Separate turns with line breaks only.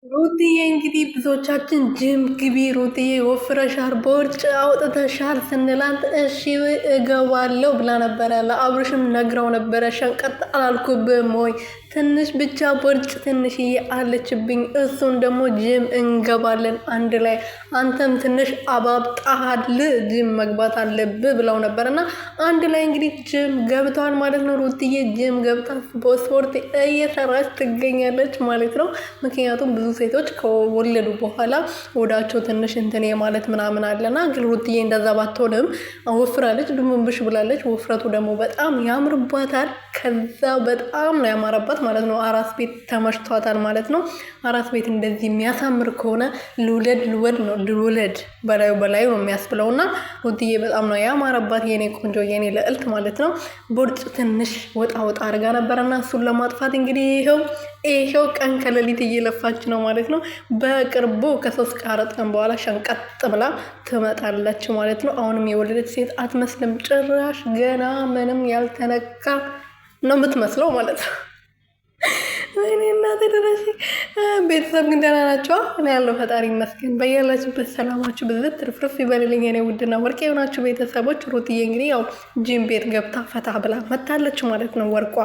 ሩትዬ እንግዲህ ብዙዎቻችን ጅም ግቢ ሩትዬ ወፍረሻል፣ ቦርጭ አውጥተሻል ስንላት እሺ እገባለሁ ብላ ነበረ። ለአብርሽም ነግረው ነበረ። ሸንቀጥ አላልኩብም ወይ? ትንሽ ብቻ ቦርጭ ትንሽዬ አለችብኝ፣ እሱን ደግሞ ጅም እንገባለን አንድ ላይ፣ አንተም ትንሽ አባብጣሃል፣ ጅም መግባት አለብህ ብለው ነበር እና አንድ ላይ እንግዲህ ጅም ገብተዋል ማለት ነው። ሩትዬ ጅም ገብታ በስፖርት እየሰራች ትገኛለች ማለት ነው። ምክንያቱም ብዙ ሴቶች ከወለዱ በኋላ ወዳቸው ትንሽ እንትን ማለት ምናምን አለና፣ ግን ሩትዬ እንደዛ ባትሆንም ወፍራለች፣ ድንቡሽ ብላለች። ውፍረቱ ደግሞ በጣም ያምርባታል። ከዛ በጣም ነው ያማረባት ማለት ነው። አራስ ቤት ተመችቷታል ማለት ነው። አራስ ቤት እንደዚህ የሚያሳምር ከሆነ ልውለድ በላዩ ነው የሚያስብለው። እና ሩትዬ በጣም ነው ያማረባት፣ የኔ ቆንጆ የኔ ልዕልት ማለት ነው። ቦርጭ ትንሽ ወጣ አድርጋ ነበረና እሱን ለማጥፋት እንግዲህ ይሄው ቀን ከሌሊት እየለፋች ነው ማለት ነው። በቅርቡ ከ3 ከ4 ቀን በኋላ ሸንቀጥ ብላ ትመጣለች ማለት ነው። አሁንም የወለደች ሴት አትመስልም ጭራሽ፣ ገና ምንም ያልተነካ ነው የምትመስለው ማለት ነው። እኔ እናቴ ደረሽ። ቤተሰብ ግን ደህና ናቸው? እኔ ያለው ፈጣሪ ይመስገን። በያላችሁበት ሰላማችሁ ብዝት ትርፍርፍ ይበልልኝ የኔ ውድና ወርቄ የሆናችሁ ቤተሰቦች። ሩትዬ እንግዲህ ያው ጂም ቤት ገብታ ፈታ ብላ መታለች ማለት ነው። ወርቋ